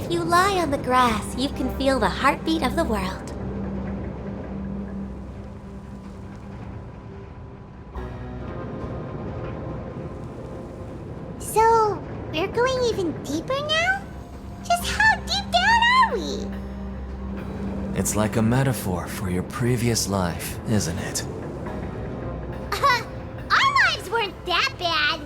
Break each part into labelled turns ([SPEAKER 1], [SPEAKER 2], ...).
[SPEAKER 1] If you lie on the grass, you can feel the heartbeat of the world.
[SPEAKER 2] So, we're going even deeper now? Just how deep down are we?
[SPEAKER 3] It's like a metaphor for your previous life, isn't it?
[SPEAKER 2] Our lives weren't that bad.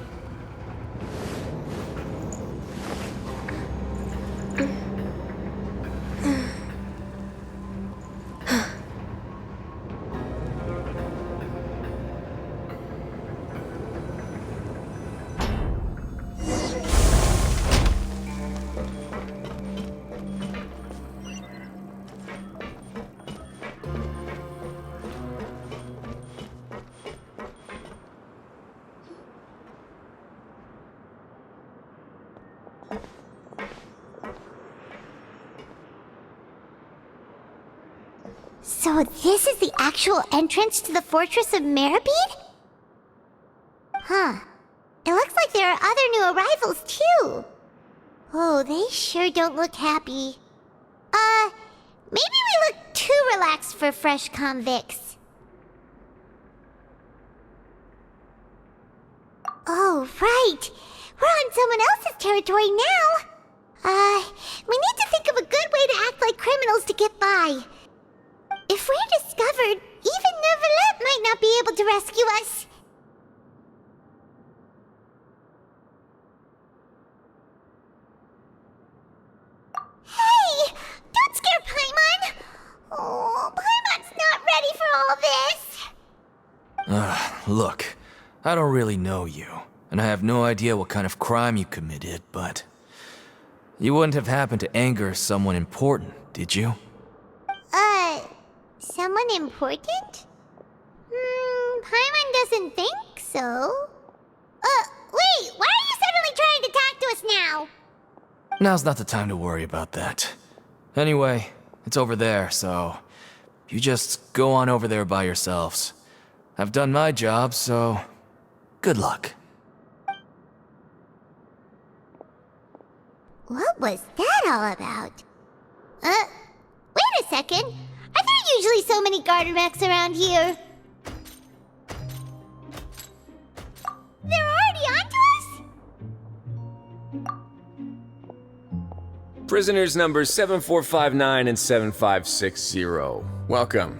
[SPEAKER 2] So this is the actual entrance to the Fortress of Meropide? Huh. It looks like there are other new arrivals, too. Oh, they sure don't look happy. Maybe we look too relaxed for fresh convicts. Oh, right. We're on someone else's territory now. We need to think of a good way to act like criminals to get by. If we're discovered, even Neuvillette might not be able to rescue us. Hey! Don't scare Paimon! Oh, Paimon's not ready for all this!
[SPEAKER 3] Look, I don't really know you, and I have no idea what kind of crime you committed, but... You wouldn't have happened to anger someone important, did you?
[SPEAKER 2] Someone important? Paimon doesn't think so. Wait, why are you suddenly trying to talk to us now?
[SPEAKER 3] Now's not the time to worry about that. Anyway, it's over there, so... You just go on over there by yourselves. I've done my job, so... Good luck.
[SPEAKER 2] What was that all about? Wait a second. Are there usually so many Gardermechs around here? They're already onto us?
[SPEAKER 4] Prisoners numbers 7459 and 7560. Welcome.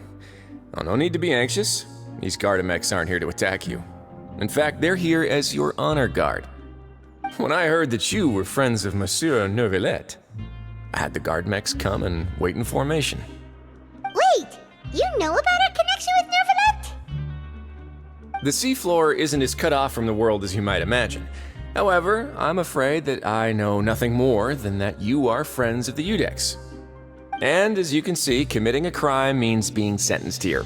[SPEAKER 4] Oh, no need to be anxious. These Gardermechs aren't here to attack you. In fact, they're here as your honor guard. When I heard that you were friends of Monsieur Neuvillette, I had the Gardermechs come and wait in formation.
[SPEAKER 2] Wait, you know about our connection with Neuvillette?
[SPEAKER 4] The seafloor isn't as cut off from the world as you might imagine. However, I'm afraid that I know nothing more than that you are friends of the Udex. And as you can see, committing a crime means being sentenced here,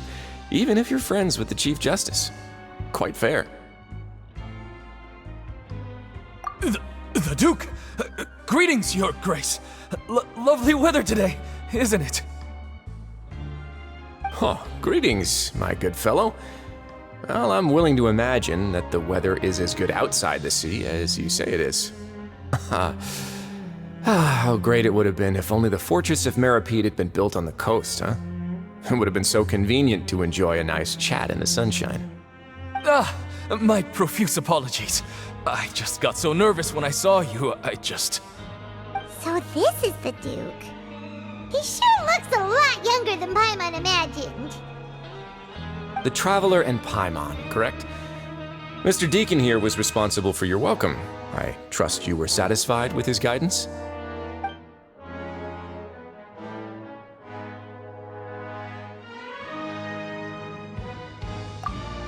[SPEAKER 4] even if you're friends with the Chief Justice. Quite fair.
[SPEAKER 3] The Duke! Greetings, Your Grace! Lovely weather today, isn't it?
[SPEAKER 4] Oh, greetings, my good fellow. Well, I'm willing to imagine that the weather is as good outside the sea as you say it is. How great it would have been if only the Fortress of Meropide had been built on the coast, huh? It would have been so convenient to enjoy a nice chat in the sunshine.
[SPEAKER 3] My profuse apologies. I just got so nervous when I saw you,
[SPEAKER 2] So this is the Duke. He sure looks a lot younger than Paimon imagined.
[SPEAKER 4] The Traveler and Paimon, correct? Mr. Deacon here was responsible for your welcome. I trust you were satisfied with his guidance?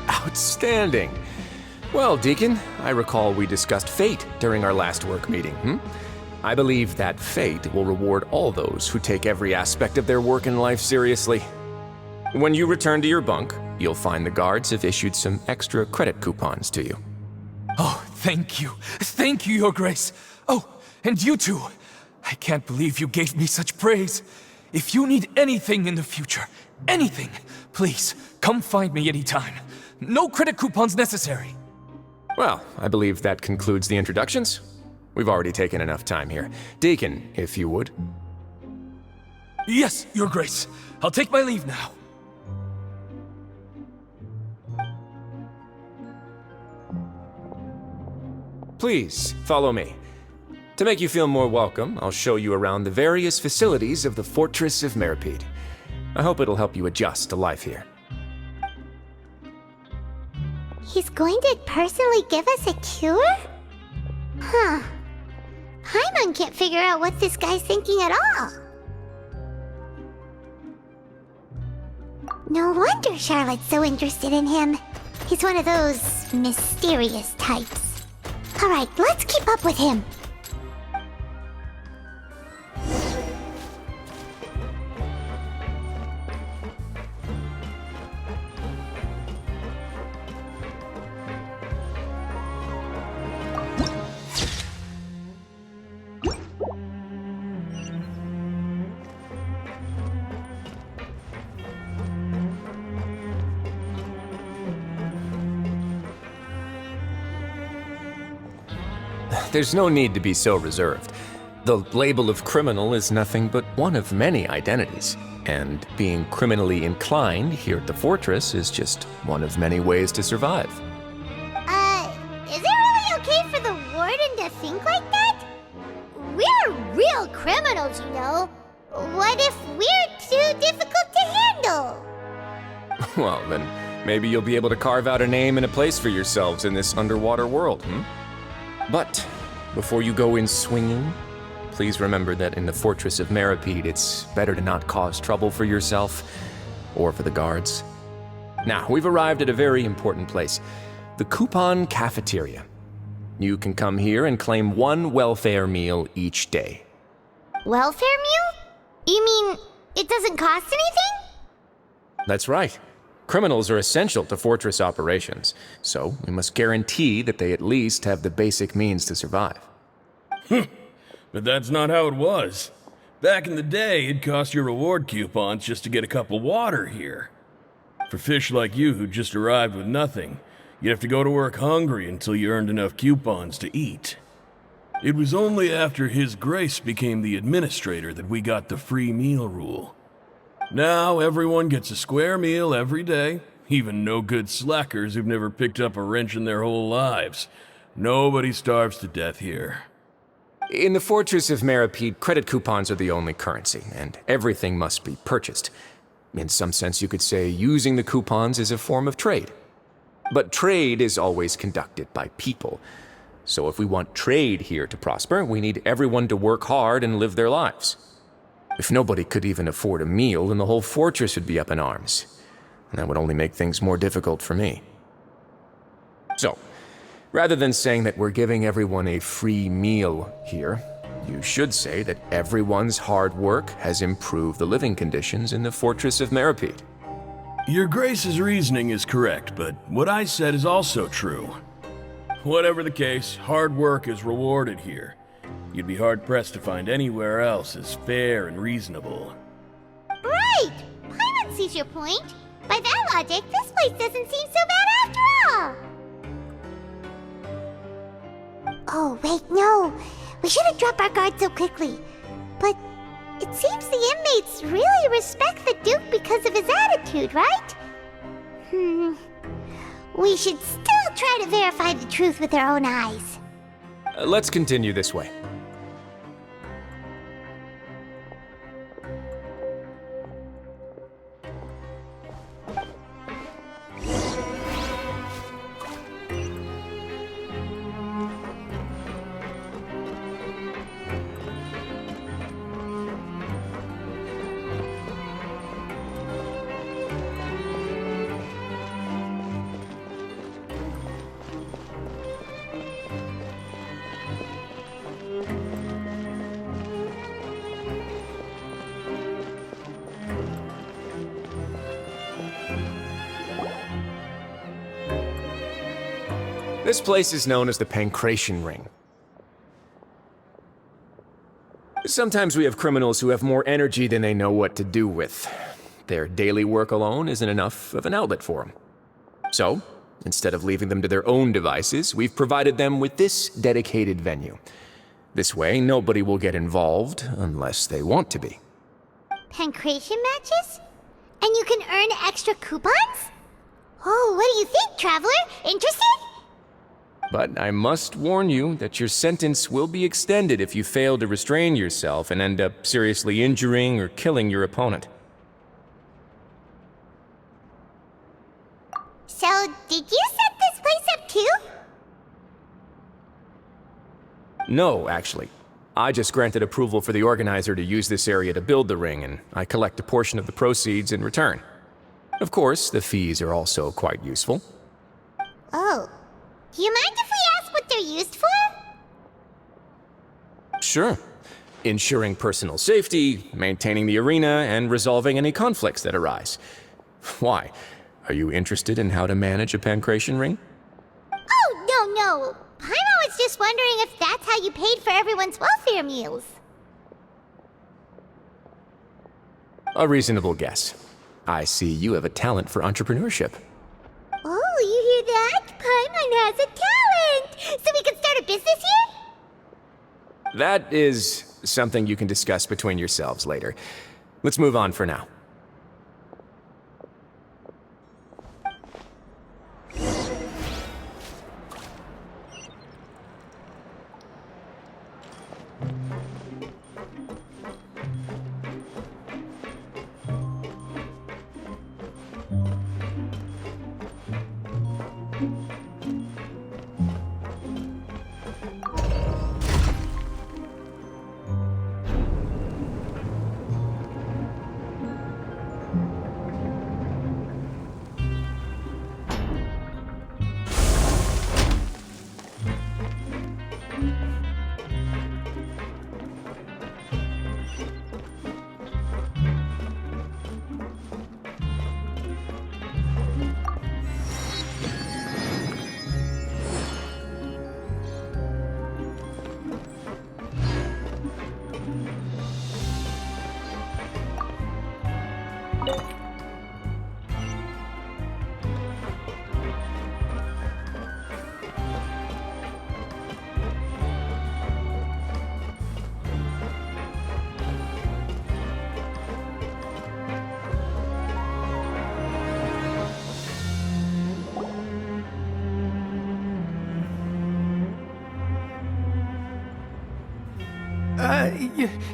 [SPEAKER 4] Outstanding! Well, Deacon, I recall we discussed fate during our last work meeting, I believe that fate will reward all those who take every aspect of their work in life seriously. When you return to your bunk, you'll find the guards have issued some extra credit coupons to you.
[SPEAKER 3] Oh, thank you. Thank you, Your Grace. Oh, and you too. I can't believe you gave me such praise. If you need anything in the future, anything, please, come find me anytime. No credit coupons necessary.
[SPEAKER 4] Well, I believe that concludes the introductions. We've already taken enough time here. Deacon, if you would.
[SPEAKER 3] Yes, Your Grace. I'll take my leave now.
[SPEAKER 4] Please, follow me. To make you feel more welcome, I'll show you around the various facilities of the Fortress of Meropide. I hope it'll help you adjust to life here.
[SPEAKER 2] He's going to personally give us a cure? Huh. Paimon can't figure out what this guy's thinking at all. No wonder Charlotte's so interested in him. He's one of those mysterious types. Alright, let's keep up with him.
[SPEAKER 4] There's no need to be so reserved. The label of criminal is nothing but one of many identities, and being criminally inclined here at the fortress is just one of many ways to survive.
[SPEAKER 2] Is it really okay for the warden to think like that? We're real criminals, you know. What if we're too difficult to handle?
[SPEAKER 4] Well, then maybe you'll be able to carve out a name and a place for yourselves in this underwater world, But before you go in swinging, please remember that in the Fortress of Meropide, it's better to not cause trouble for yourself or for the guards. Now, we've arrived at a very important place, the Coupon Cafeteria. You can come here and claim one welfare meal each day.
[SPEAKER 2] Welfare meal? You mean it doesn't cost anything?
[SPEAKER 4] That's right. Criminals are essential to fortress operations, so we must guarantee that they at least have the basic means to survive.
[SPEAKER 5] But that's not how it was. Back in the day, it cost your reward coupons just to get a cup of water here. For fish like you who just arrived with nothing, you'd have to go to work hungry until you earned enough coupons to eat. It was only after His Grace became the administrator that we got the free meal rule. Now everyone gets a square meal every day, even no good slackers who've never picked up a wrench in their whole lives. Nobody starves to death here.
[SPEAKER 4] In the Fortress of Meropide, credit coupons are the only currency, and everything must be purchased. In some sense, you could say using the coupons is a form of trade. But trade is always conducted by people. So if we want trade here to prosper, we need everyone to work hard and live their lives. If nobody could even afford a meal, then the whole fortress would be up in arms. And that would only make things more difficult for me. So, rather than saying that we're giving everyone a free meal here, you should say that everyone's hard work has improved the living conditions in the Fortress of Meropide.
[SPEAKER 5] Your Grace's reasoning is correct, but what I said is also true. Whatever the case, hard work is rewarded here. You'd be hard-pressed to find anywhere else as fair and reasonable.
[SPEAKER 2] Right! Paimon sees your point. By that logic, this place doesn't seem so bad after all. Oh, wait, no. We shouldn't drop our guard so quickly. But it seems the inmates really respect the Duke because of his attitude, right? We should still try to verify the truth with our own eyes.
[SPEAKER 4] Let's continue this way. This place is known as the Pancration Ring. Sometimes we have criminals who have more energy than they know what to do with. Their daily work alone isn't enough of an outlet for them. So, instead of leaving them to their own devices, we've provided them with this dedicated venue. This way, nobody will get involved unless they want to be.
[SPEAKER 2] Pancration matches? And you can earn extra coupons? Oh, what do you think, Traveler? Interested?
[SPEAKER 4] But I must warn you that your sentence will be extended if you fail to restrain yourself and end up seriously injuring or killing your opponent.
[SPEAKER 2] So, did you set this place up too?
[SPEAKER 4] No, actually. I just granted approval for the organizer to use this area to build the ring, and I collect a portion of the proceeds in return. Of course, the fees are also quite useful.
[SPEAKER 2] Oh. Do you mind if we ask what they're used for?
[SPEAKER 4] Sure. Ensuring personal safety, maintaining the arena, and resolving any conflicts that arise. Why? Are you interested in how to manage a pancration ring?
[SPEAKER 2] Oh, no. Paimon was just wondering if that's how you paid for everyone's welfare meals.
[SPEAKER 4] A reasonable guess. I see you have a talent for entrepreneurship.
[SPEAKER 2] Oh, you hear that? Paimon has a talent! So we can start a business here?
[SPEAKER 4] That is something you can discuss between yourselves later. Let's move on for now.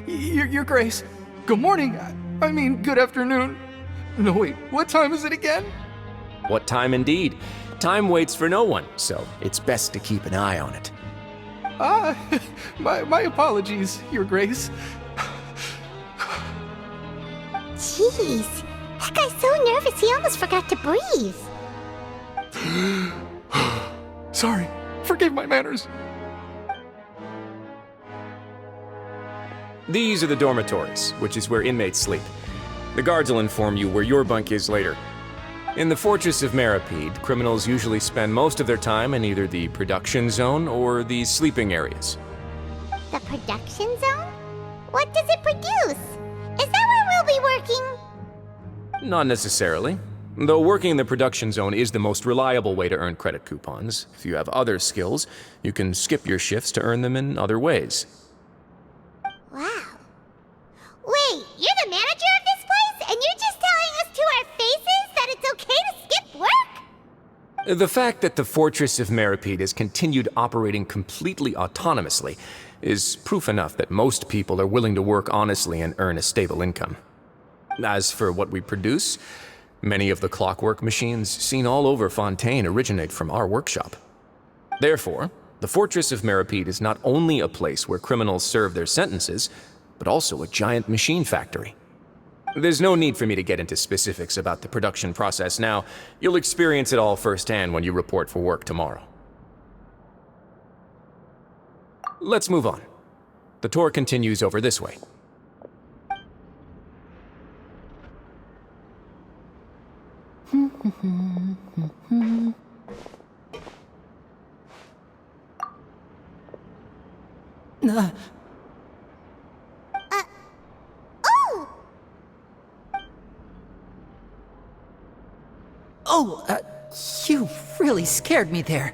[SPEAKER 3] Your Grace. Good morning. I mean, good afternoon. No, wait, what time is it again?
[SPEAKER 4] What time indeed? Time waits for no one, so it's best to keep an eye on it.
[SPEAKER 3] My apologies, Your Grace.
[SPEAKER 2] Jeez. That guy's so nervous he almost forgot to breathe.
[SPEAKER 3] Sorry, forgive my manners.
[SPEAKER 4] These are the dormitories, which is where inmates sleep. The guards will inform you where your bunk is later. In the Fortress of Meropide, criminals usually spend most of their time in either the production zone or the sleeping areas.
[SPEAKER 2] The production zone? What does it produce? Is that where we'll be working?
[SPEAKER 4] Not necessarily. Though working in the production zone is the most reliable way to earn credit coupons, if you have other skills, you can skip your shifts to earn them in other ways.
[SPEAKER 2] Wow. Wait, you're the manager of this place, and you're just telling us to our faces that it's okay to skip work?
[SPEAKER 4] The fact that the Fortress of Meropide has continued operating completely autonomously is proof enough that most people are willing to work honestly and earn a stable income. As for what we produce, many of the clockwork machines seen all over Fontaine originate from our workshop. Therefore, the Fortress of Meropide is not only a place where criminals serve their sentences, but also a giant machine factory. There's no need for me to get into specifics about the production process now. You'll experience it all firsthand when you report for work tomorrow. Let's move on. The tour continues over this way.
[SPEAKER 2] Oh!
[SPEAKER 6] You really scared me there.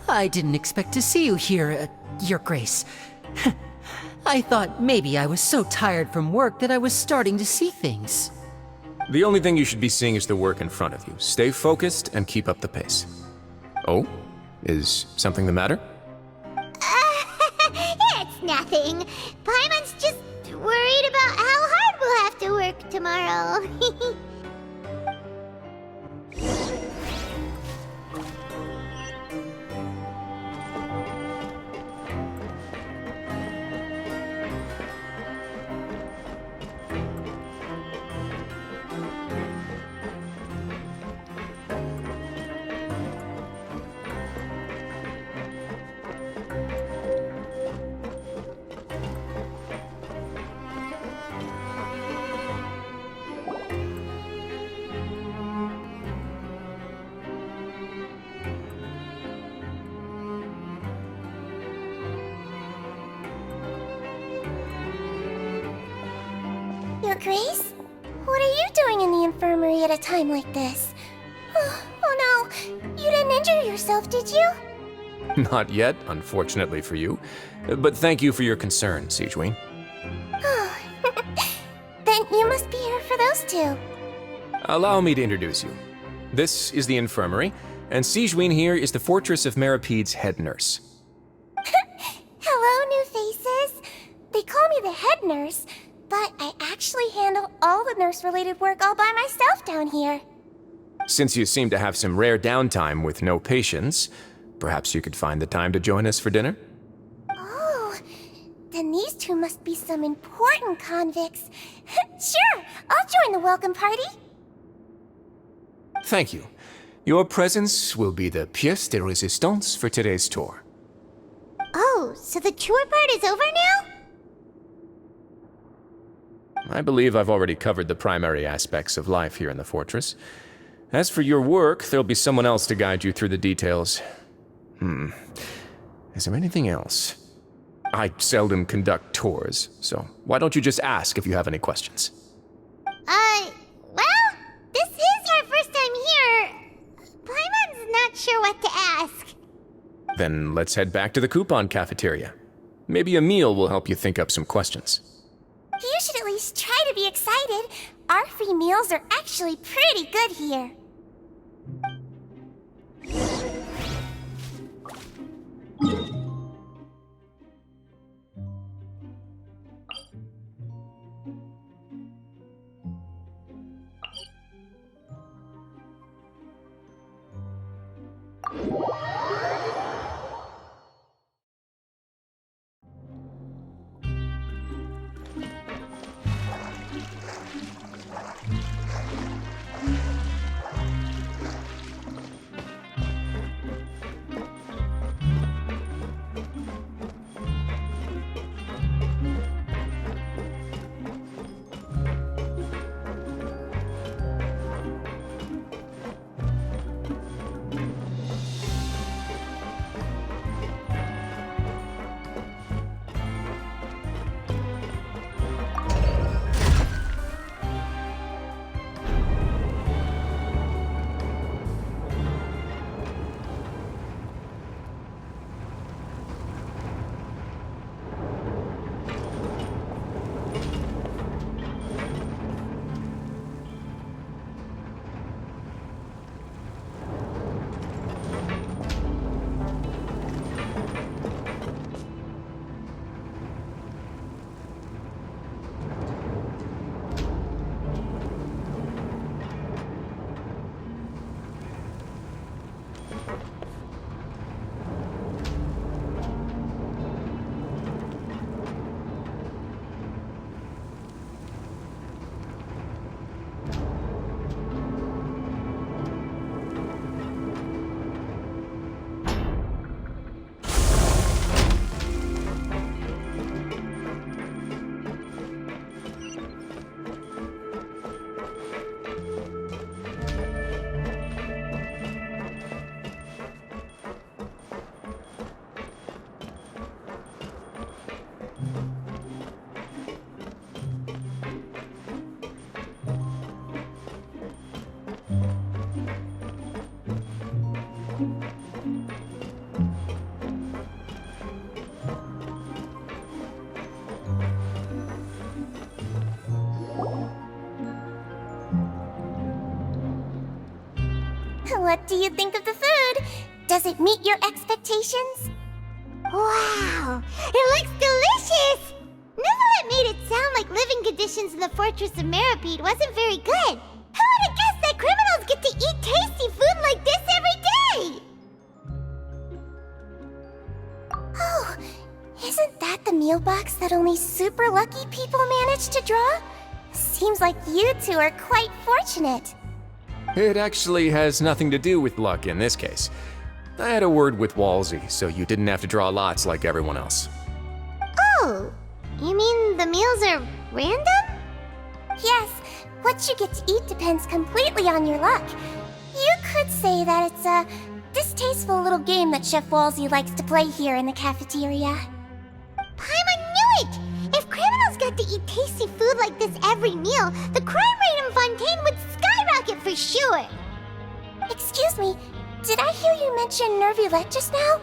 [SPEAKER 6] I didn't expect to see you here, Your Grace. I thought maybe I was so tired from work that I was starting to see things.
[SPEAKER 4] The only thing you should be seeing is the work in front of you. Stay focused and keep up the pace. Oh? Is something the matter?
[SPEAKER 2] It's nothing. Paimon's just worried about how hard we'll have to work tomorrow. Your Grace? What are you doing in the infirmary at a time like this? Oh no, you didn't injure yourself, did you?
[SPEAKER 4] Not yet, unfortunately for you. But thank you for your concern, Sigewin.
[SPEAKER 2] Then you must be here for those two.
[SPEAKER 4] Allow me to introduce you. This is the infirmary, and Sigewin here is the Fortress of Meropide's head nurse.
[SPEAKER 2] Hello, new faces. They call me the head nurse, but I actually handle all the nurse-related work all by myself down here.
[SPEAKER 4] Since you seem to have some rare downtime with no patients, perhaps you could find the time to join us for dinner?
[SPEAKER 2] Oh, then these two must be some important convicts. Sure, I'll join the welcome party.
[SPEAKER 4] Thank you. Your presence will be the pièce de résistance for today's tour.
[SPEAKER 2] Oh, so the tour part is over now?
[SPEAKER 4] I believe I've already covered the primary aspects of life here in the fortress. As for your work, there'll be someone else to guide you through the details. Is there anything else? I seldom conduct tours, so why don't you just ask if you have any questions?
[SPEAKER 2] Well, this is our first time here. Paimon's not sure what to ask.
[SPEAKER 4] Then let's head back to the coupon cafeteria. Maybe a meal will help you think up some questions.
[SPEAKER 2] You should at least try to be excited. Our free meals are actually pretty good here. What do you think of the food? Does it meet your expectations? Wow, it looks delicious! Neverlet made it sound like living conditions in the Fortress of Meropide wasn't very good. Who would have guessed that criminals get to eat tasty food like this every day? Oh, isn't that the meal box that only super lucky people manage to draw? Seems like you two are quite fortunate.
[SPEAKER 4] It actually has nothing to do with luck in this case. I had a word with Walsey, so you didn't have to draw lots like everyone else.
[SPEAKER 2] Oh, you mean the meals are random? Yes, what you get to eat depends completely on your luck. You could say that it's a distasteful little game that Chef Walsey likes to play here in the cafeteria. Paimon knew it! If criminals got to eat tasty food like this every meal, the crime rate in Fontaine would skyrocket for sure! Excuse me, did I hear you mention Nervulette just now?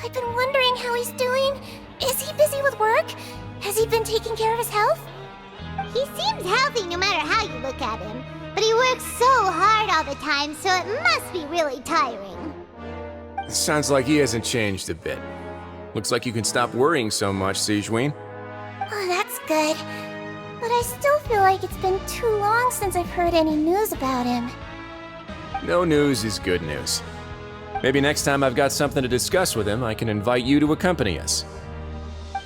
[SPEAKER 2] I've been wondering how he's doing. Is he busy with work? Has he been taking care of his health? He seems healthy no matter how you look at him, but he works so hard all the time, so it must be really tiring.
[SPEAKER 4] Sounds like he hasn't changed a bit. Looks like you can stop worrying so much, Sigewinne.
[SPEAKER 2] Oh, that's good. But I still feel like it's been too long since I've heard any news about him.
[SPEAKER 4] No news is good news. Maybe next time I've got something to discuss with him, I can invite you to accompany us.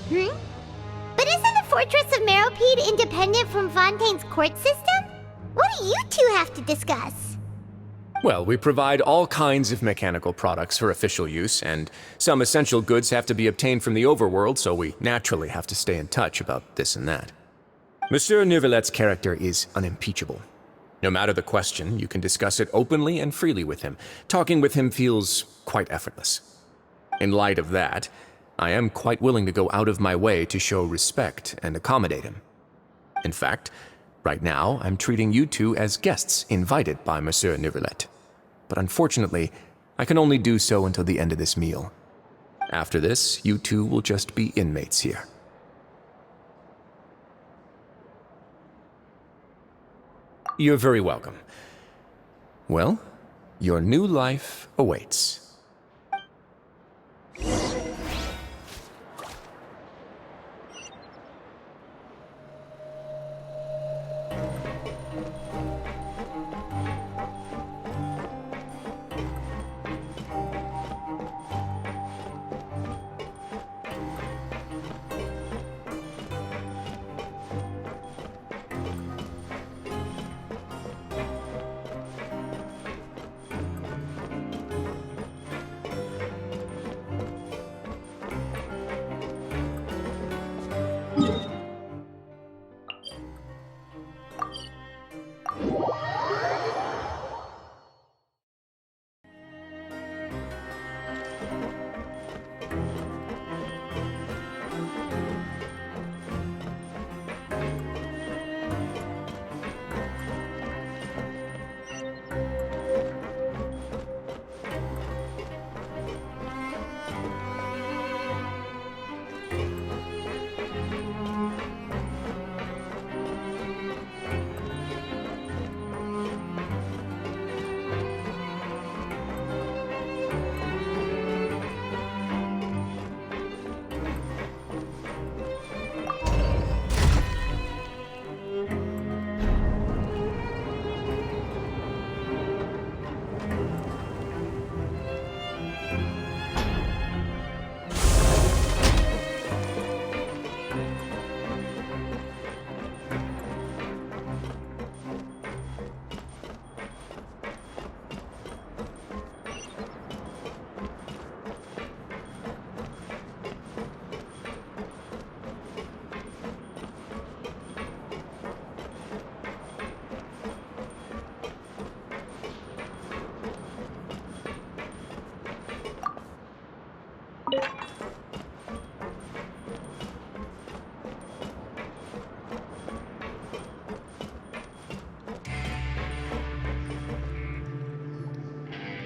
[SPEAKER 2] But isn't the Fortress of Meropide independent from Fontaine's court system? What do you two have to discuss?
[SPEAKER 4] Well, we provide all kinds of mechanical products for official use, and some essential goods have to be obtained from the overworld, so we naturally have to stay in touch about this and that. Monsieur Nervulette's character is unimpeachable. No matter the question, you can discuss it openly and freely with him. Talking with him feels quite effortless. In light of that, I am quite willing to go out of my way to show respect and accommodate him. In fact, right now, I'm treating you two as guests invited by Monsieur Nervulette. But unfortunately, I can only do so until the end of this meal. After this, you two will just be inmates here. You're very welcome. Well, your new life awaits.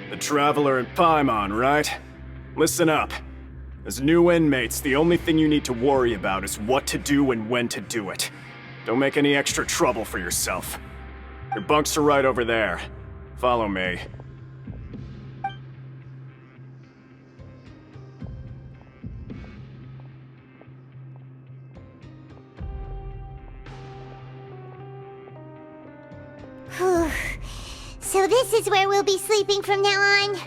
[SPEAKER 7] The Traveler and Paimon, right? Listen up. As new inmates, the only thing you need to worry about is what to do and when to do it. Don't make any extra trouble for yourself. Your bunks are right over there. Follow me.
[SPEAKER 2] So this is where we'll be sleeping from now on.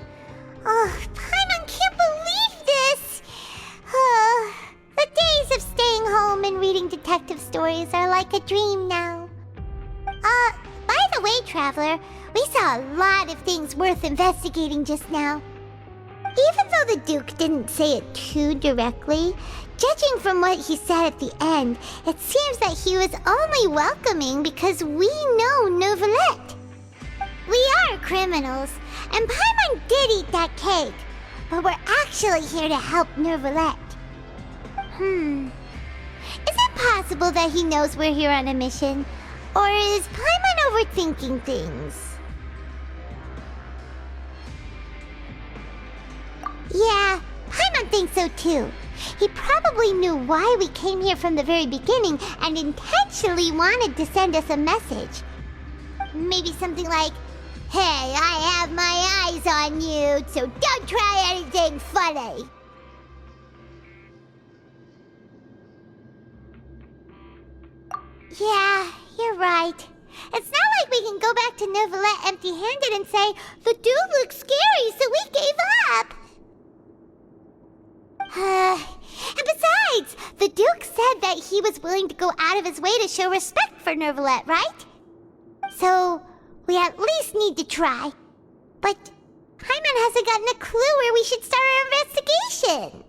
[SPEAKER 2] Oh, Paimon can't believe this! The days of staying home and reading detective stories are like a dream now. By the way, Traveler, we saw a lot of things worth investigating just now. Even though the Duke didn't say it too directly, judging from what he said at the end, it seems that he was only welcoming because we know Neuvillette. We are criminals, and Paimon did eat that cake, but we're actually here to help Neuvillette. Is it possible that he knows we're here on a mission? Or is Paimon overthinking things? Yeah, Paimon thinks so too. He probably knew why we came here from the very beginning and intentionally wanted to send us a message. Maybe something like, "Hey, I have my eyes on you, so don't try anything funny." Yeah, you're right. It's not like we can go back to Neuvillette empty-handed and say, "The dude looks scary, so we gave up." And besides, the Duke said that he was willing to go out of his way to show respect for Neuvillette, right? So, we at least need to try. But Paimon hasn't gotten a clue where we should start our investigation.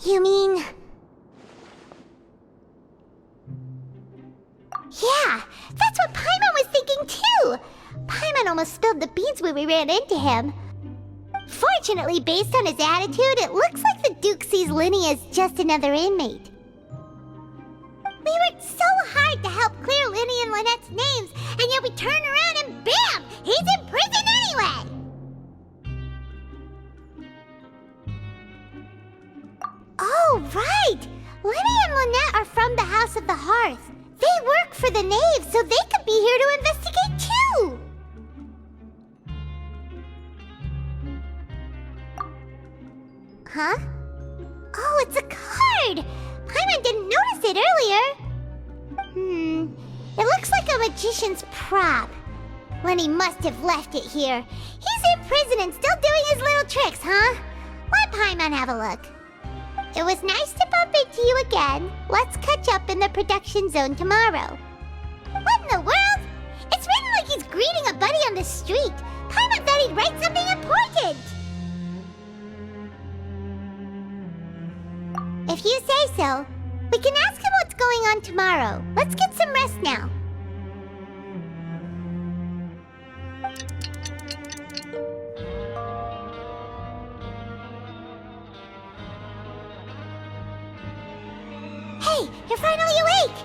[SPEAKER 2] You mean... Yeah, that's what Paimon was thinking too! Paimon almost spilled the beans when we ran into him. Fortunately, based on his attitude, it looks like the Duke sees Linny as just another inmate. We worked so hard to help clear Linny and Lynette's names, and yet we turn around and bam! He's in prison anyway! Oh, right! Linny and Lynette are from the House of the Hearth. They work for the Knave, so they could be here to investigate too! Huh? Oh, it's a card! Paimon didn't notice it earlier. It looks like a magician's prop. Lenny must have left it here. He's in prison and still doing his little tricks, huh? Let Paimon have a look. It was nice to bump into you again. Let's catch up in the production zone tomorrow. What in the world? It's written like he's greeting a buddy on the street. Paimon thought he'd write something important. If you say so, we can ask him what's going on tomorrow. Let's get some rest now. Hey, you're finally awake!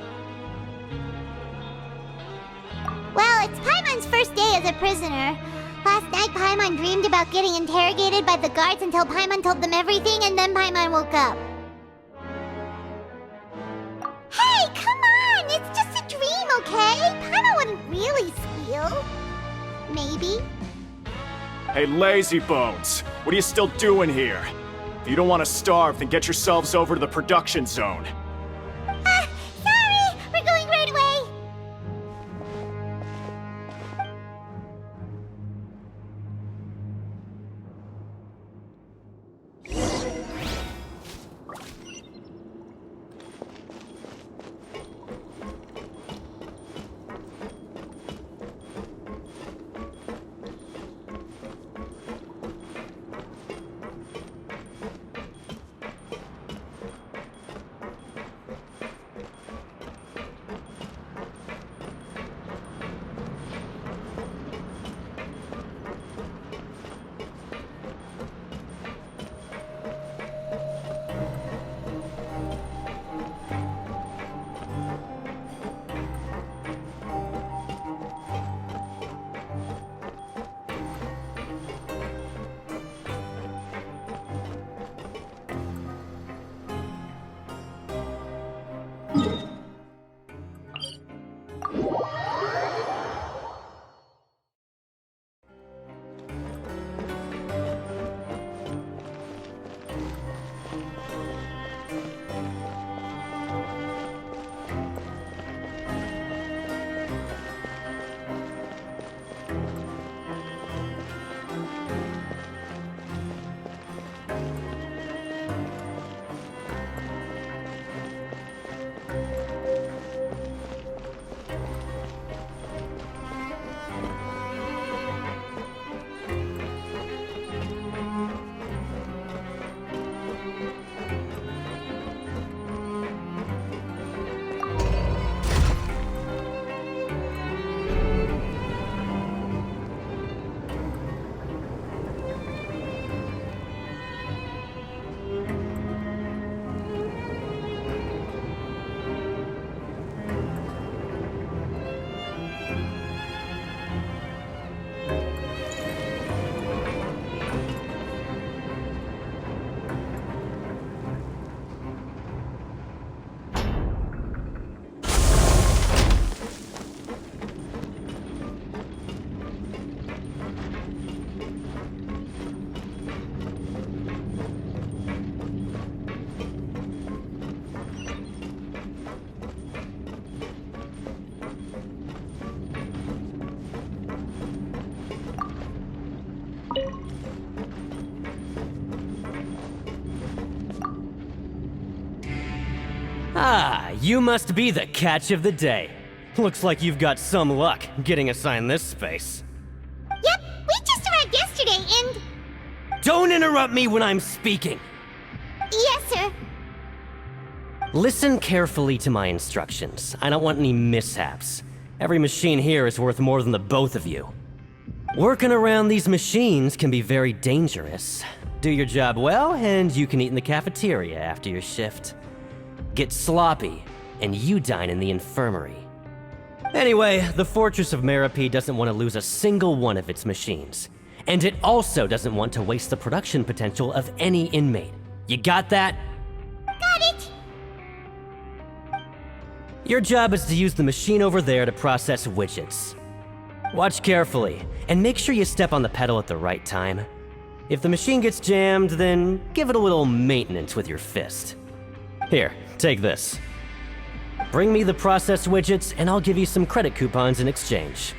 [SPEAKER 2] Well, it's Paimon's first day as a prisoner. Last night, Paimon dreamed about getting interrogated by the guards until Paimon told them everything, and then Paimon woke up. Hey, come on! It's just a dream, okay? Paimon wouldn't really squeal. Maybe.
[SPEAKER 7] Hey, lazy bones! What are you still doing here? If you don't want to starve, then get yourselves over to the production zone.
[SPEAKER 2] Sorry! We're going right away!
[SPEAKER 8] Ah, you must be the catch of the day. Looks like you've got some luck getting assigned this space.
[SPEAKER 2] Yep, we just arrived yesterday and...
[SPEAKER 8] Don't interrupt me when I'm speaking!
[SPEAKER 2] Yes, sir.
[SPEAKER 8] Listen carefully to my instructions. I don't want any mishaps. Every machine here is worth more than the both of you. Working around these machines can be very dangerous. Do your job well, and you can eat in the cafeteria after your shift. Get sloppy, and you dine in the infirmary. Anyway, the Fortress of Meropide doesn't want to lose a single one of its machines. And it also doesn't want to waste the production potential of any inmate. You got that?
[SPEAKER 2] Got it.
[SPEAKER 8] Your job is to use the machine over there to process widgets. Watch carefully, and make sure you step on the pedal at the right time. If the machine gets jammed, then give it a little maintenance with your fist. Here, take this. Bring me the processed widgets, and I'll give you some credit coupons in exchange.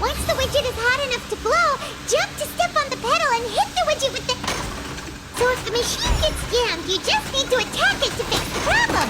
[SPEAKER 2] Once the widget is hot enough to blow, jump to step on the pedal and hit the widget with the... So if the machine gets jammed, you just need to attack it to fix the problem.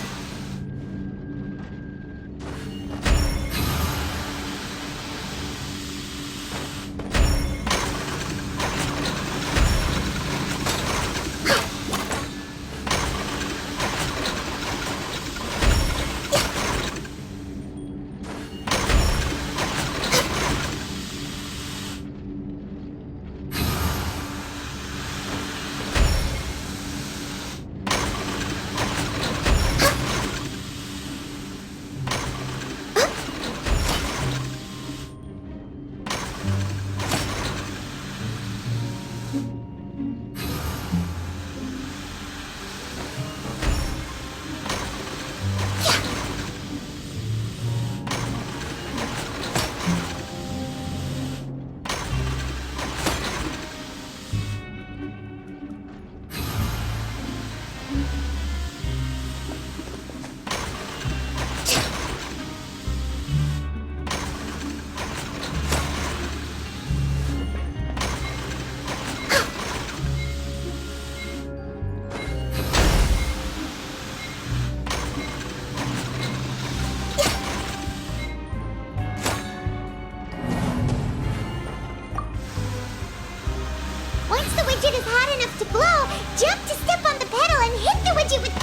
[SPEAKER 2] Once the widget is hot enough to blow, jump to step on the pedal and hit the widget with...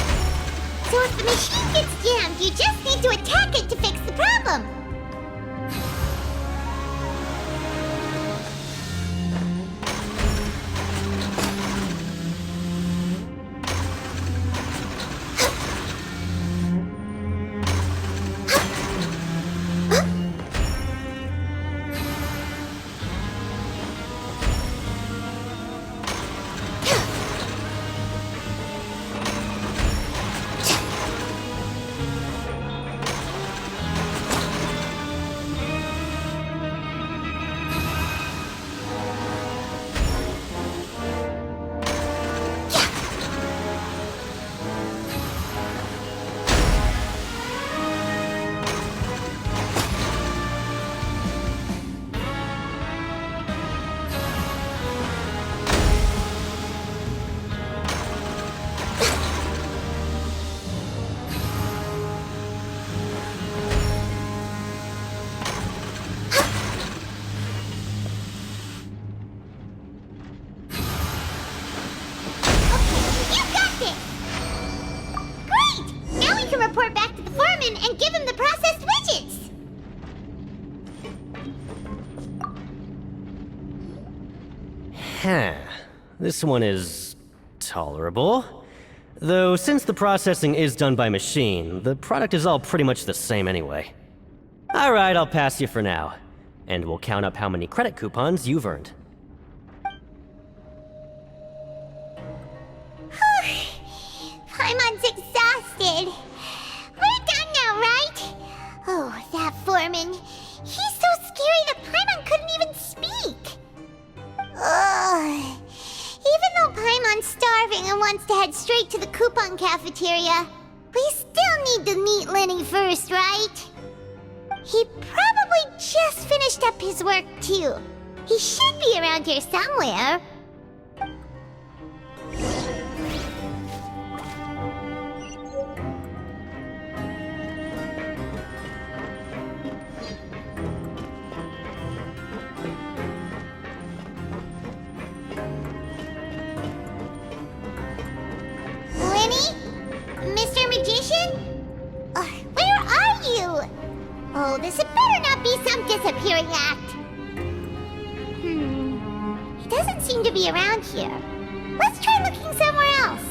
[SPEAKER 2] So if the machine gets jammed, you just need to attack it to fix the problem. Report back to the foreman and give him the processed widgets!
[SPEAKER 8] Huh. This one is... tolerable. Though, since the processing is done by machine, the product is all pretty much the same anyway. Alright, I'll pass you for now. And we'll count up how many credit coupons you've earned.
[SPEAKER 2] Paimon's exhausted. We're done head straight to the coupon cafeteria. We still need to meet Lenny first, right? He probably just finished up his work, too. He should be around here somewhere. Lenny? Mr. Magician? Where are you? Oh, this had better not be some disappearing act. He doesn't seem to be around here. Let's try looking somewhere else.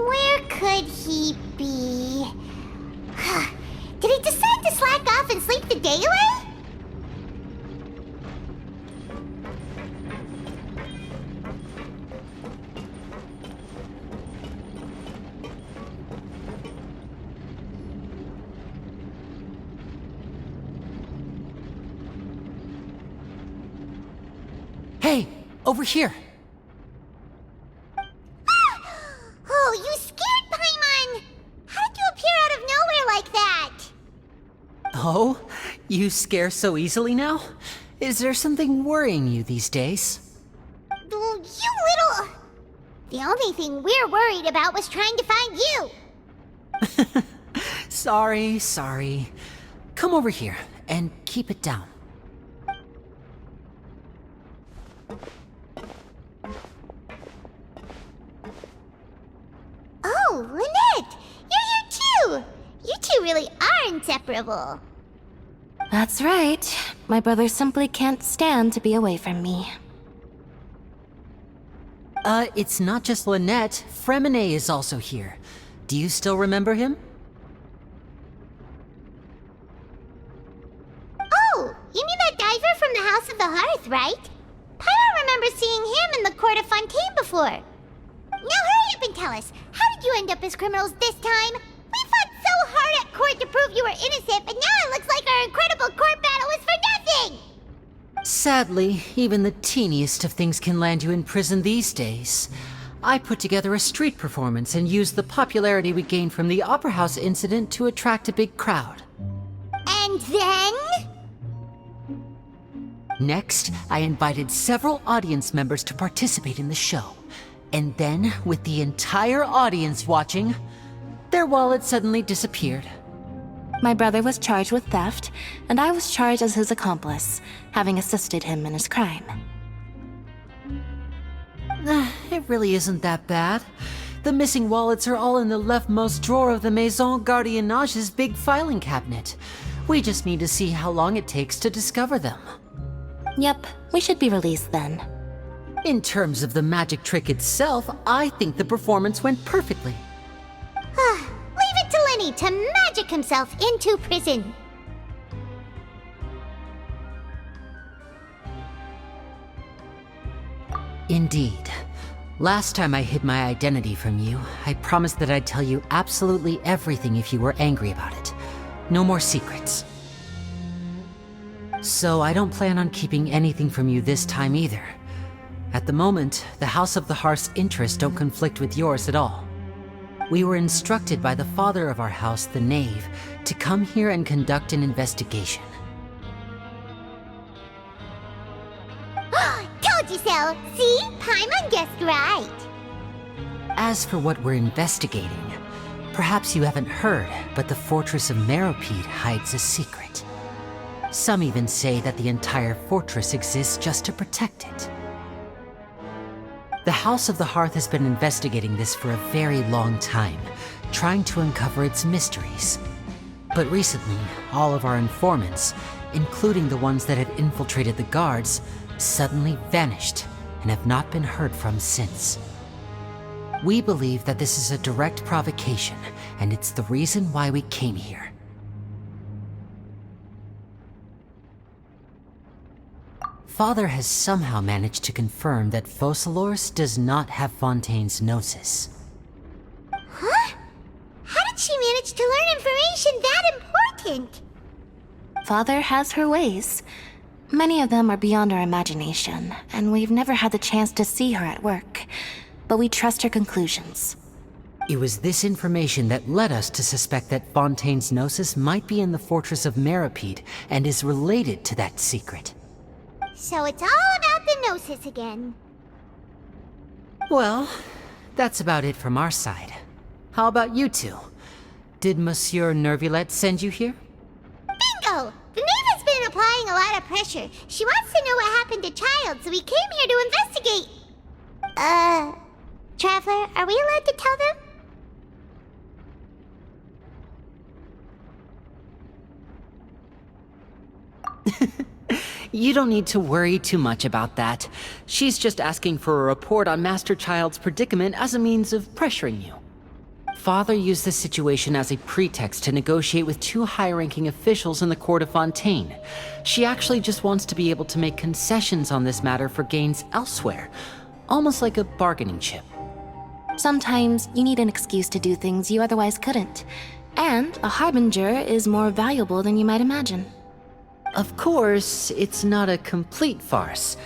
[SPEAKER 2] Where could he be? Did he decide to slack off and sleep the day away?
[SPEAKER 6] Hey, over here.
[SPEAKER 2] Oh, you scared Paimon! How did you appear out of nowhere like that?
[SPEAKER 6] Oh, you scare so easily now? Is there something worrying you these days?
[SPEAKER 2] You little... The only thing we're worried about was trying to find you.
[SPEAKER 6] Sorry. Come over here and keep it down.
[SPEAKER 2] Oh, Lynette! You're here too! You two really are inseparable.
[SPEAKER 1] That's right. My brother simply can't stand to be away from me.
[SPEAKER 6] It's not just Lynette. Fremine is also here. Do you still remember him?
[SPEAKER 2] Oh, you mean that diver from the House of the Hearth, right? Pyro remembers seeing him in the Court of Fontaine before. Now hurry up and tell us, how did you end up as criminals this time? We fought so hard at court to prove you were innocent, but now it looks like our incredible court battle was for nothing!
[SPEAKER 6] Sadly, even the teeniest of things can land you in prison these days. I put together a street performance and used the popularity we gained from the Opera House incident to attract a big crowd.
[SPEAKER 2] And then?
[SPEAKER 6] Next, I invited several audience members to participate in the show. And then, with the entire audience watching, their wallet suddenly disappeared.
[SPEAKER 1] My brother was charged with theft, and I was charged as his accomplice, having assisted him in his crime.
[SPEAKER 6] It really isn't that bad. The missing wallets are all in the leftmost drawer of the Maison Gardiennage's big filing cabinet. We just need to see how long it takes to discover them.
[SPEAKER 1] Yep, we should be released then.
[SPEAKER 6] In terms of the magic trick itself, I think the performance went perfectly.
[SPEAKER 2] Leave it to Lenny to magic himself into prison.
[SPEAKER 6] Indeed. Last time I hid my identity from you, I promised that I'd tell you absolutely everything if you were angry about it. No more secrets. So I don't plan on keeping anything from you this time either. At the moment, the House of the Hearth's interests don't conflict with yours at all. We were instructed by the father of our house, the Knave, to come here and conduct an investigation.
[SPEAKER 2] Told you so! See? Paimon guessed right.
[SPEAKER 6] As for what we're investigating, perhaps you haven't heard, but the fortress of Meropide hides a secret. Some even say that the entire fortress exists just to protect it. The House of the Hearth has been investigating this for a very long time, trying to uncover its mysteries. But recently, all of our informants, including the ones that had infiltrated the guards, suddenly vanished and have not been heard from since. We believe that this is a direct provocation, and it's the reason why we came here. Father has somehow managed to confirm that Focalors does not have Fontaine's Gnosis.
[SPEAKER 2] Huh? How did she manage to learn information that important?
[SPEAKER 1] Father has her ways. Many of them are beyond our imagination, and we've never had the chance to see her at work. But we trust her conclusions.
[SPEAKER 6] It was this information that led us to suspect that Fontaine's Gnosis might be in the fortress of Meropide and is related to that secret.
[SPEAKER 2] So it's all about the Gnosis again.
[SPEAKER 6] Well, that's about it from our side. How about you two? Did Monsieur Nervulette send you here?
[SPEAKER 2] Bingo! The maid has been applying a lot of pressure. She wants to know what happened to Child, so we came here to investigate. Traveler, are we allowed to tell them?
[SPEAKER 6] You don't need to worry too much about that. She's just asking for a report on Master Child's predicament as a means of pressuring you. Father used the situation as a pretext to negotiate with two high-ranking officials in the court of Fontaine. She actually just wants to be able to make concessions on this matter for gains elsewhere, almost like a bargaining chip.
[SPEAKER 1] Sometimes you need an excuse to do things you otherwise couldn't. And a harbinger is more valuable than you might imagine.
[SPEAKER 6] Of course, it's not a complete farce.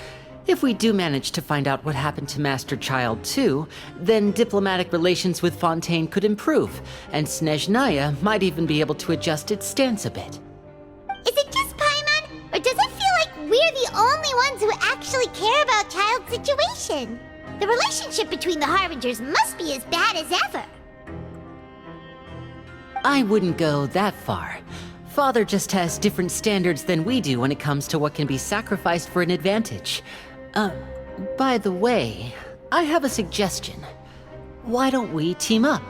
[SPEAKER 6] If we do manage to find out what happened to Master Child too, then diplomatic relations with Fontaine could improve, and Snezhnaya might even be able to adjust its stance a bit.
[SPEAKER 2] Is it just Paimon, or does it feel like we're the only ones who actually care about Child's situation? The relationship between the Harbingers must be as bad as ever.
[SPEAKER 6] I wouldn't go that far. Father just has different standards than we do when it comes to what can be sacrificed for an advantage. By the way, I have a suggestion. Why don't we team up?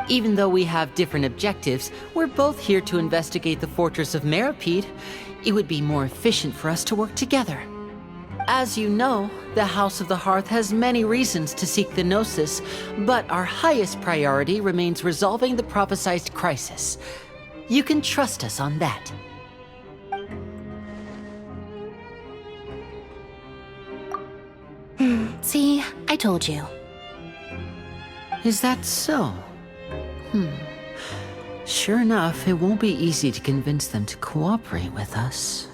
[SPEAKER 6] Even though we have different objectives, we're both here to investigate the fortress of Meropide. It would be more efficient for us to work together. As you know, the House of the Hearth has many reasons to seek the Gnosis, but our highest priority remains resolving the prophesized crisis. You can trust us on that.
[SPEAKER 1] See, I told you.
[SPEAKER 6] Is that so? Sure enough, it won't be easy to convince them to cooperate with us.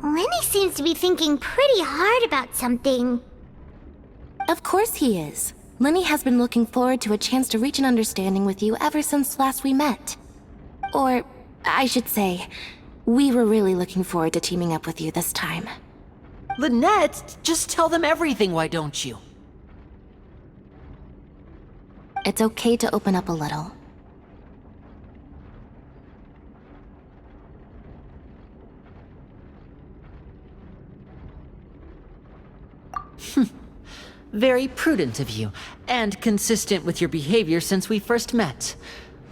[SPEAKER 2] Lenny seems to be thinking pretty hard about something.
[SPEAKER 1] Of course he is. Lenny has been looking forward to a chance to reach an understanding with you ever since last we met. Or, I should say, we were really looking forward to teaming up with you this time.
[SPEAKER 6] Lynette, just tell them everything, why don't you?
[SPEAKER 1] It's okay to open up a little.
[SPEAKER 6] Very prudent of you, and consistent with your behavior since we first met.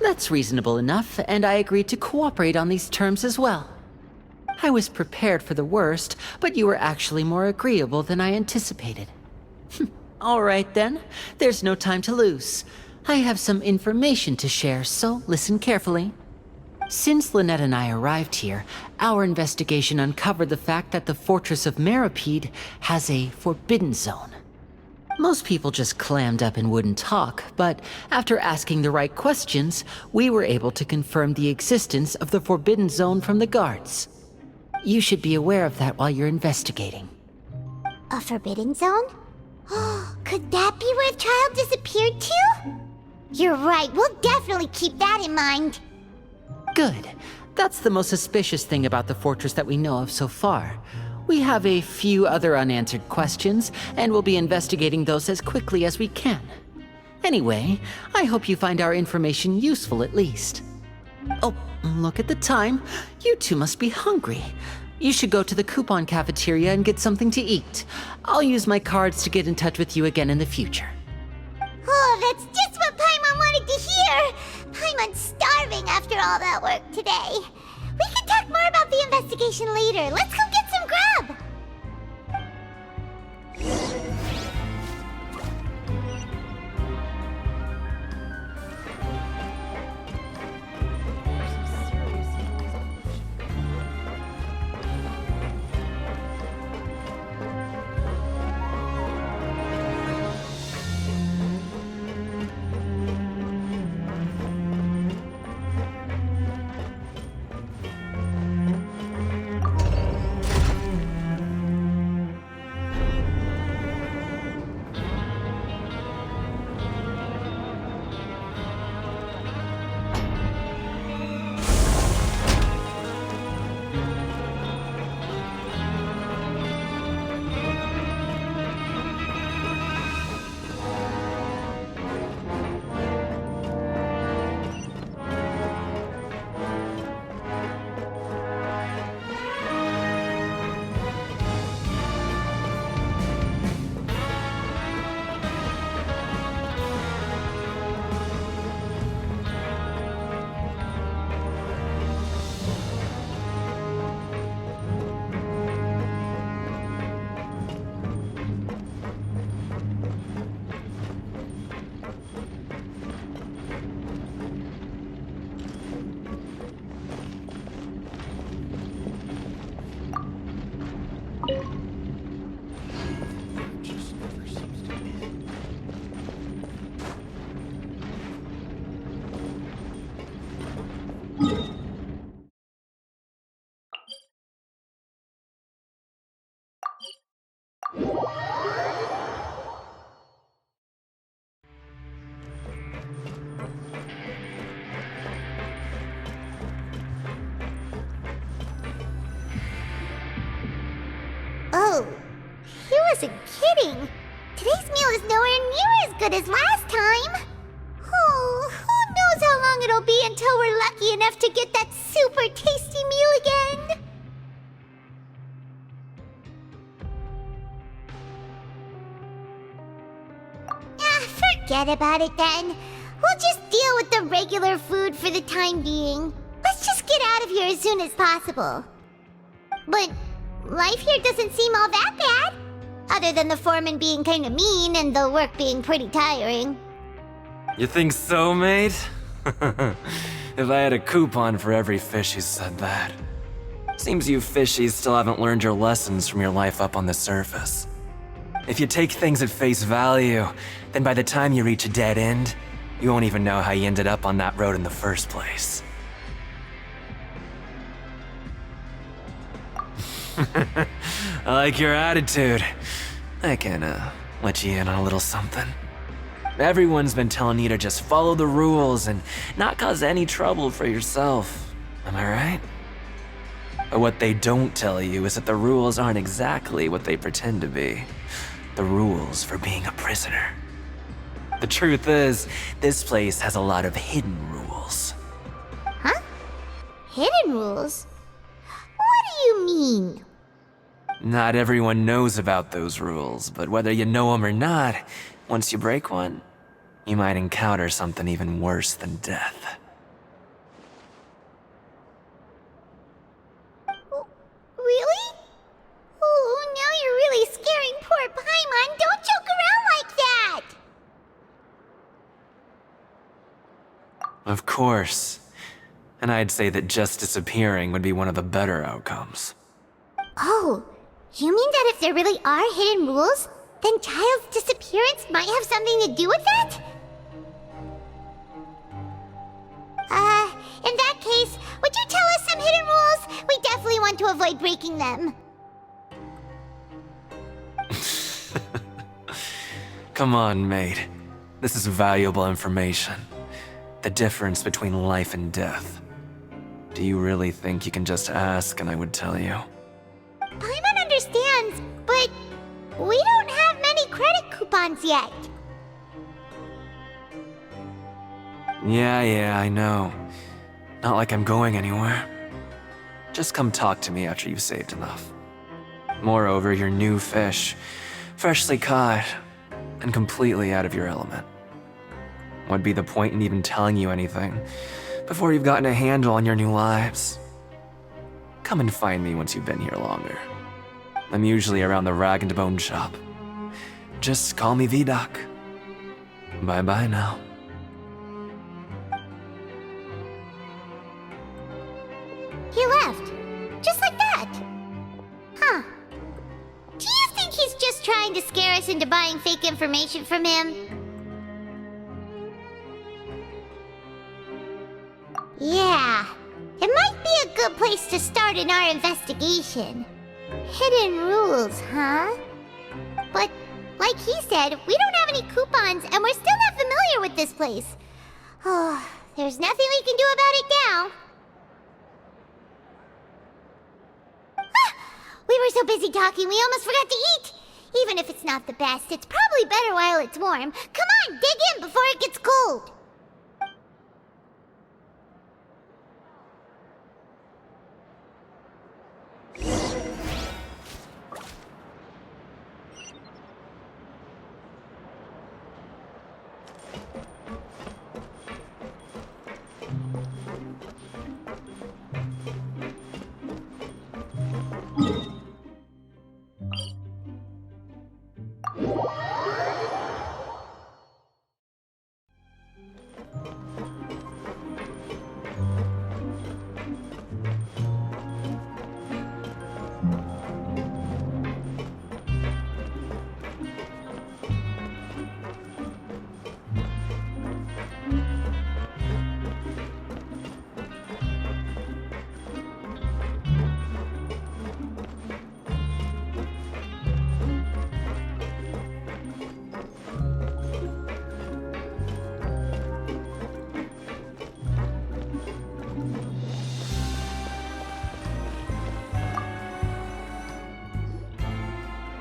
[SPEAKER 6] That's reasonable enough, and I agreed to cooperate on these terms as well. I was prepared for the worst, but you were actually more agreeable than I anticipated. All right then, there's no time to lose. I have some information to share, so listen carefully. Since Lynette and I arrived here, our investigation uncovered the fact that the fortress of Meropide has a forbidden zone. Most people just clammed up and wouldn't talk, but after asking the right questions, we were able to confirm the existence of the forbidden zone from the guards. You should be aware of that while you're investigating.
[SPEAKER 2] A forbidden zone? Could that be where Child disappeared to? You're right, we'll definitely keep that in mind.
[SPEAKER 6] Good. That's the most suspicious thing about the fortress that we know of so far. We have a few other unanswered questions, and we'll be investigating those as quickly as we can. Anyway, I hope you find our information useful at least. Oh, look at the time. You two must be hungry. You should go to the coupon cafeteria and get something to eat. I'll use my cards to get in touch with you again in the future.
[SPEAKER 2] Oh, that's just what Paimon wanted to hear! Paimon's starving after all that work today. We can talk more about the investigation later. Let's go get some grub! wasn't kidding. Today's meal is nowhere near as good as last time. Oh, who knows how long it'll be until we're lucky enough to get that super tasty meal again. Forget about it then. We'll just deal with the regular food for the time being. Let's just get out of here as soon as possible. But life here doesn't seem all that bad. Other than the foreman being kinda mean and the work being pretty tiring.
[SPEAKER 9] You think so, mate? If I had a coupon for every fish who said that. Seems you fishies still haven't learned your lessons from your life up on the surface. If you take things at face value, then by the time you reach a dead end, you won't even know how you ended up on that road in the first place. I like your attitude. I can, let you in on a little something. Everyone's been telling you to just follow the rules and not cause any trouble for yourself. Am I right? But what they don't tell you is that the rules aren't exactly what they pretend to be. The rules for being a prisoner. The truth is, this place has a lot of hidden rules.
[SPEAKER 2] Huh? Hidden rules? What do you mean?
[SPEAKER 9] Not everyone knows about those rules, but whether you know them or not, once you break one, you might encounter something even worse than death.
[SPEAKER 2] Really? Oh, now you're really scaring poor Paimon. Don't joke around like that!
[SPEAKER 9] Of course. And I'd say that just disappearing would be one of the better outcomes.
[SPEAKER 2] Oh, you mean that if there really are hidden rules, then Child's disappearance might have something to do with that? In that case, would you tell us some hidden rules? We definitely want to avoid breaking them.
[SPEAKER 9] Come on, mate. This is valuable information. The difference between life and death. Do you really think you can just ask and I would tell you?
[SPEAKER 2] Paimon understands, but we don't have many credit coupons yet.
[SPEAKER 9] Yeah, I know. Not like I'm going anywhere. Just come talk to me after you've saved enough. Moreover, you're new fish, freshly caught, and completely out of your element. What'd be the point in even telling you anything before you've gotten a handle on your new lives? Come and find me once you've been here longer. I'm usually around the rag and bone shop. Just call me V-Doc. Bye-bye now.
[SPEAKER 2] He left. Just like that. Huh. Do you think he's just trying to scare us into buying fake information from him? Yeah. It might be a good place to start in our investigation. Hidden rules, huh? But, like he said, we don't have any coupons and we're still not familiar with this place. Oh, there's nothing we can do about it now. We were so busy talking, we almost forgot to eat. Even if it's not the best, it's probably better while it's warm. Come on, dig in before it gets cold.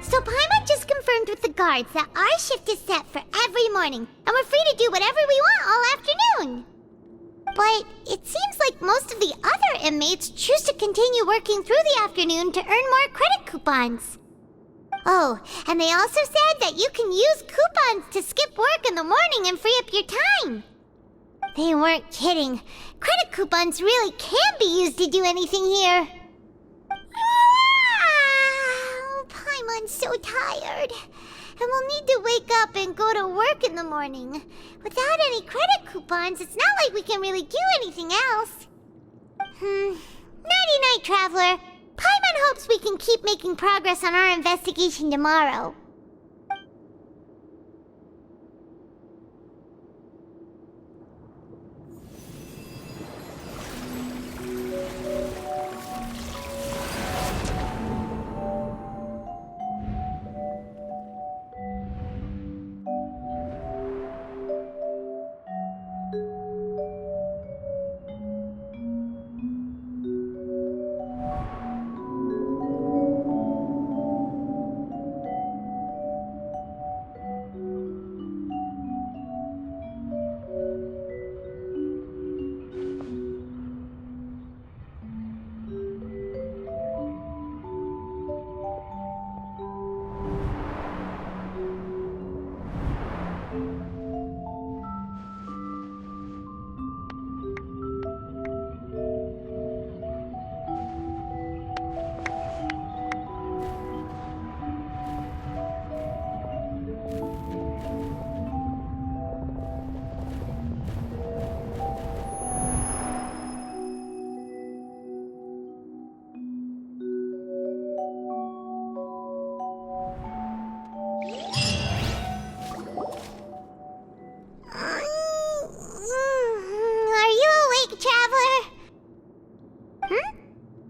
[SPEAKER 2] So Paimon just with the guards that our shift is set for every morning, and we're free to do whatever we want all afternoon. But it seems like most of the other inmates choose to continue working through the afternoon to earn more credit coupons. Oh, and they also said that you can use coupons to skip work in the morning and free up your time. They weren't kidding. Credit coupons really can be used to do anything here. Paimon's so tired. And we'll need to wake up and go to work in the morning. Without any credit coupons, it's not like we can really do anything else. Nighty-night, Traveler. Paimon hopes we can keep making progress on our investigation tomorrow.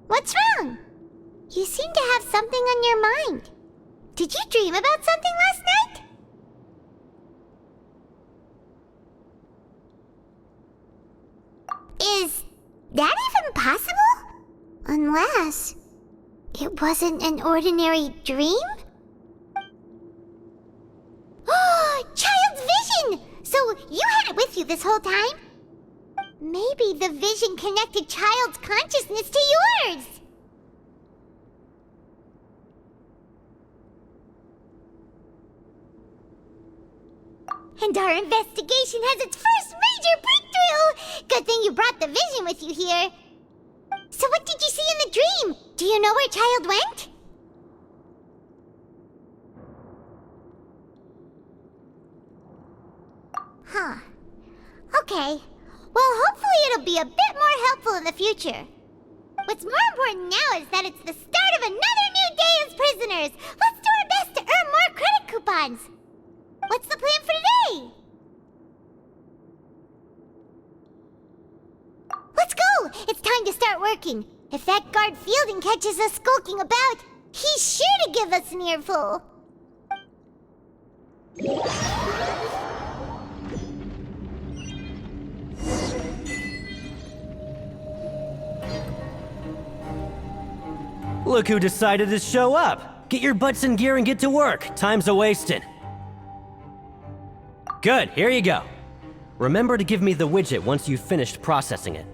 [SPEAKER 2] What's wrong? You seem to have something on your mind. Did you dream about something last night? Is that even possible? Unless it wasn't an ordinary dream? Oh, Child's vision! So you had it with you this whole time? Maybe the vision connected Child's consciousness to yours! And our investigation has its first major breakthrough! Good thing you brought the vision with you here. So what did you see in the dream? Do you know where Child went? Huh. Okay. Well, hopefully it'll be a bit more helpful in the future. What's more important now is that it's the start of another new day as prisoners. Let's do our best to earn more credit coupons. What's the plan for today? Let's go! It's time to start working. If that guard Fielding catches us skulking about, he's sure to give us an earful.
[SPEAKER 8] Look who decided to show up! Get your butts in gear and get to work. Time's a-wasting. Good, here you go. Remember to give me the widget once you've finished processing it.